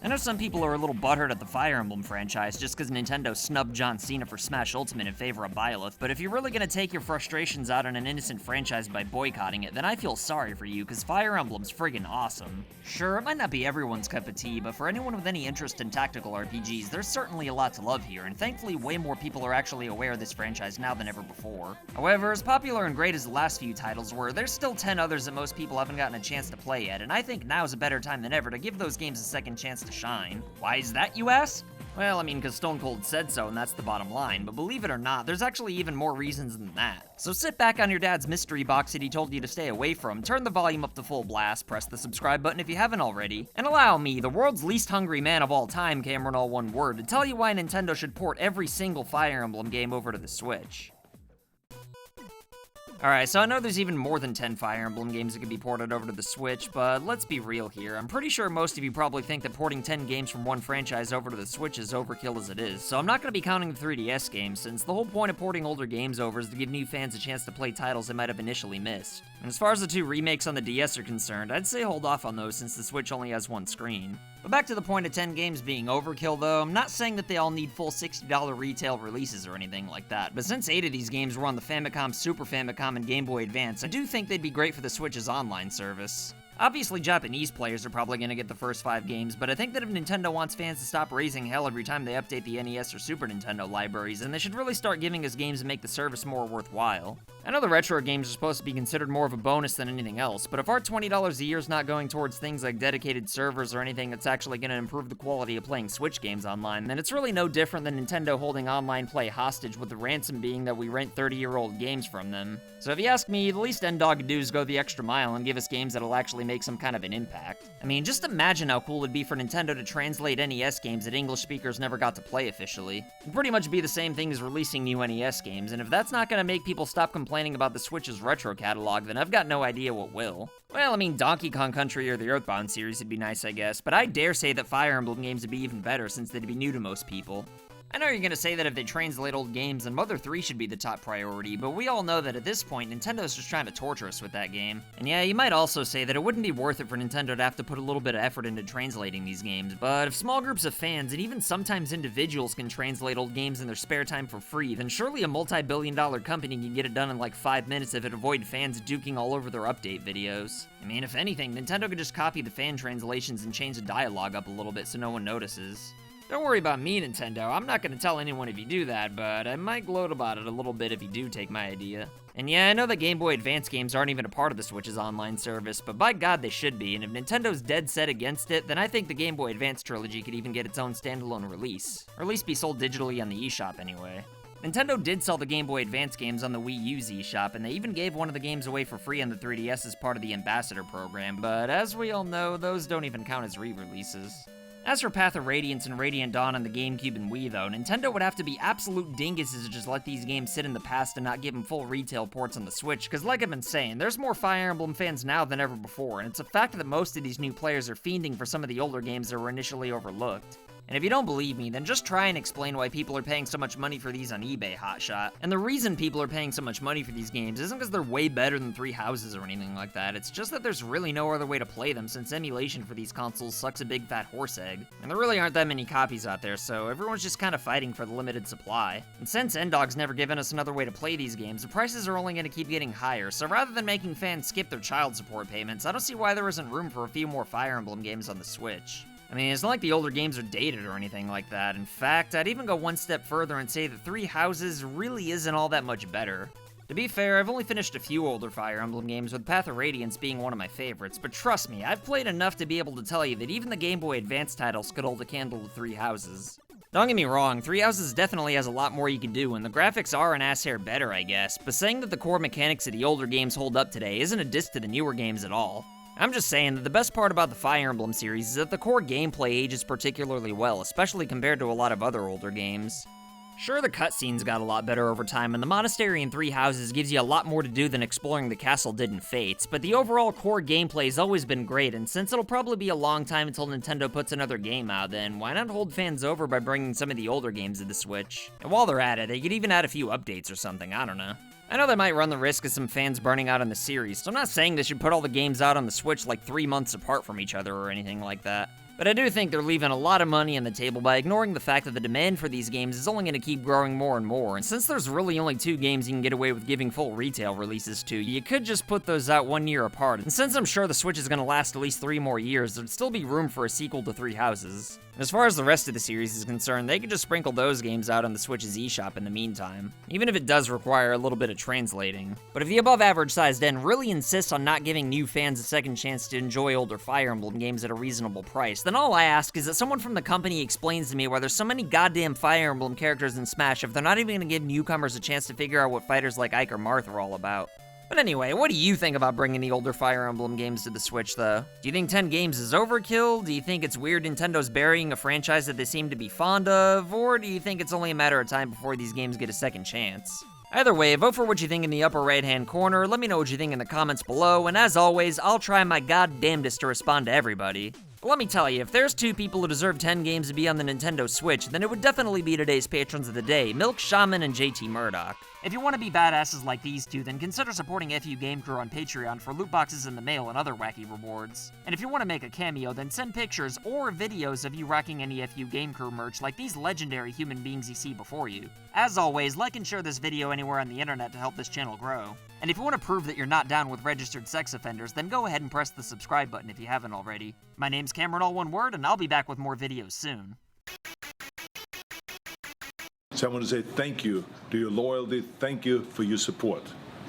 I know some people are a little butthurt at the Fire Emblem franchise just because Nintendo snubbed John Cena for Smash Ultimate in favor of Byleth, but if you're really gonna take your frustrations out on an innocent franchise by boycotting it, then I feel sorry for you, because Fire Emblem's friggin' awesome. Sure, it might not be everyone's cup of tea, but for anyone with any interest in tactical RPGs, there's certainly a lot to love here, and thankfully way more people are actually aware of this franchise now than ever before. However, as popular and great as the last few titles were, there's still 10 others that most people haven't gotten a chance to play yet, and I think now's a better time than ever to give those games a second chance to shine. Why is that, you ask? Well, I mean, because Stone Cold said so, and that's the bottom line, but believe it or not, there's actually even more reasons than that. So sit back on your dad's mystery box that he told you to stay away from, turn the volume up to full blast, press the subscribe button if you haven't already, and allow me, the world's least hungry man of all time, Cameron all one word, to tell you why Nintendo should port every single Fire Emblem game over to the Switch. Alright, so I know there's even more than 10 Fire Emblem games that could be ported over to the Switch, but let's be real here. I'm pretty sure most of you probably think that porting 10 games from one franchise over to the Switch is overkill as it is, so I'm not going to be counting the 3DS games, since the whole point of porting older games over is to give new fans a chance to play titles they might have initially missed. And as far as the 2 remakes on the DS are concerned, I'd say hold off on those since the Switch only has one screen. But back to the point of 10 games being overkill though, I'm not saying that they all need full $60 retail releases or anything like that, but since 8 of these games were on the Famicom, Super Famicom, and Game Boy Advance, I do think they'd be great for the Switch's online service. Obviously, Japanese players are probably going to get the first 5 games, but I think that if Nintendo wants fans to stop raising hell every time they update the NES or Super Nintendo libraries, then they should really start giving us games that make the service more worthwhile. I know the retro games are supposed to be considered more of a bonus than anything else, but if our $20 a year is not going towards things like dedicated servers or anything that's actually going to improve the quality of playing Switch games online, then it's really no different than Nintendo holding online play hostage, with the ransom being that we rent 30-year-old games from them. So if you ask me, the least N-Dog could do is go the extra mile and give us games that'll actually make some kind of an impact. I mean, just imagine how cool it'd be for Nintendo to translate NES games that English speakers never got to play officially. It'd pretty much be the same thing as releasing new NES games, and if that's not gonna make people stop complaining about the Switch's retro catalog, then I've got no idea what will. Well, I mean, Donkey Kong Country or the Earthbound series would be nice, I guess, but I dare say that Fire Emblem games would be even better since they'd be new to most people. I know you're gonna say that if they translate old games, then Mother 3 should be the top priority, but we all know that at this point, Nintendo's just trying to torture us with that game. And yeah, you might also say that it wouldn't be worth it for Nintendo to have to put a little bit of effort into translating these games, but if small groups of fans, and even sometimes individuals, can translate old games in their spare time for free, then surely a multi-billion-dollar company can get it done in like 5 minutes if it avoid fans duking all over their update videos. I mean, if anything, Nintendo could just copy the fan translations and change the dialogue up a little bit so no one notices. Don't worry about me, Nintendo. I'm not gonna tell anyone if you do that, but I might gloat about it a little bit if you do take my idea. And yeah, I know that Game Boy Advance games aren't even a part of the Switch's online service, but by God they should be, and if Nintendo's dead set against it, then I think the Game Boy Advance trilogy could even get its own standalone release. Or at least be sold digitally on the eShop anyway. Nintendo did sell the Game Boy Advance games on the Wii U's eShop, and they even gave one of the games away for free on the 3DS as part of the Ambassador program, but as we all know, those don't even count as re-releases. As for Path of Radiance and Radiant Dawn on the GameCube and Wii though, Nintendo would have to be absolute dinguses to just let these games sit in the past and not give them full retail ports on the Switch, because like I've been saying, there's more Fire Emblem fans now than ever before, and it's a fact that most of these new players are fiending for some of the older games that were initially overlooked. And if you don't believe me, then just try and explain why people are paying so much money for these on eBay, hotshot. And the reason people are paying so much money for these games isn't because they're way better than Three Houses or anything like that, it's just that there's really no other way to play them since emulation for these consoles sucks a big fat horse egg. And there really aren't that many copies out there, so everyone's just kind of fighting for the limited supply. And since N-Dog's never given us another way to play these games, the prices are only going to keep getting higher, so rather than making fans skip their child support payments, I don't see why there isn't room for a few more Fire Emblem games on the Switch. I mean, it's not like the older games are dated or anything like that. In fact, I'd even go one step further and say that Three Houses really isn't all that much better. To be fair, I've only finished a few older Fire Emblem games, with Path of Radiance being one of my favorites, but trust me, I've played enough to be able to tell you that even the Game Boy Advance titles could hold a candle to Three Houses. Don't get me wrong, Three Houses definitely has a lot more you can do, and the graphics are an ass hair better, I guess, but saying that the core mechanics of the older games hold up today isn't a diss to the newer games at all. I'm just saying that the best part about the Fire Emblem series is that the core gameplay ages particularly well, especially compared to a lot of other older games. Sure, the cutscenes got a lot better over time, and the monastery in Three Houses gives you a lot more to do than exploring the castle did in Fates, but the overall core gameplay has always been great, and since it'll probably be a long time until Nintendo puts another game out, then why not hold fans over by bringing some of the older games to the Switch? And while they're at it, they could even add a few updates or something, I don't know. I know they might run the risk of some fans burning out on the series, so I'm not saying they should put all the games out on the Switch like 3 months apart from each other or anything like that. But I do think they're leaving a lot of money on the table by ignoring the fact that the demand for these games is only going to keep growing more and more, and since there's really only 2 games you can get away with giving full retail releases to, you could just put those out 1 year apart, and since I'm sure the Switch is going to last at least 3 more years, there'd still be room for a sequel to Three Houses. As far as the rest of the series is concerned, they could just sprinkle those games out on the Switch's eShop in the meantime, even if it does require a little bit of translating. But if the above-average-sized end really insists on not giving new fans a second chance to enjoy older Fire Emblem games at a reasonable price, then all I ask is that someone from the company explains to me why there's so many goddamn Fire Emblem characters in Smash if they're not even gonna give newcomers a chance to figure out what fighters like Ike or Marth are all about. But anyway, what do you think about bringing the older Fire Emblem games to the Switch, though? Do you think 10 games is overkill? Do you think it's weird Nintendo's burying a franchise that they seem to be fond of? Or do you think it's only a matter of time before these games get a second chance? Either way, vote for what you think in the upper right-hand corner, let me know what you think in the comments below, and as always, I'll try my goddamnedest to respond to everybody. But let me tell you, if there's 2 people who deserve 10 games to be on the Nintendo Switch, then it would definitely be today's patrons of the day, Milk Shaman and JT Murdoch. If you want to be badasses like these 2, then consider supporting FU Game Crew on Patreon for loot boxes in the mail and other wacky rewards. And if you want to make a cameo, then send pictures or videos of you rocking any FU Game Crew merch like these legendary human beings you see before you. As always, like and share this video anywhere on the internet to help this channel grow. And if you want to prove that you're not down with registered sex offenders, then go ahead and press the subscribe button if you haven't already. My name's Cameron, all one word, and I'll be back with more videos soon. So I want to say thank you to your loyalty, thank you for your support.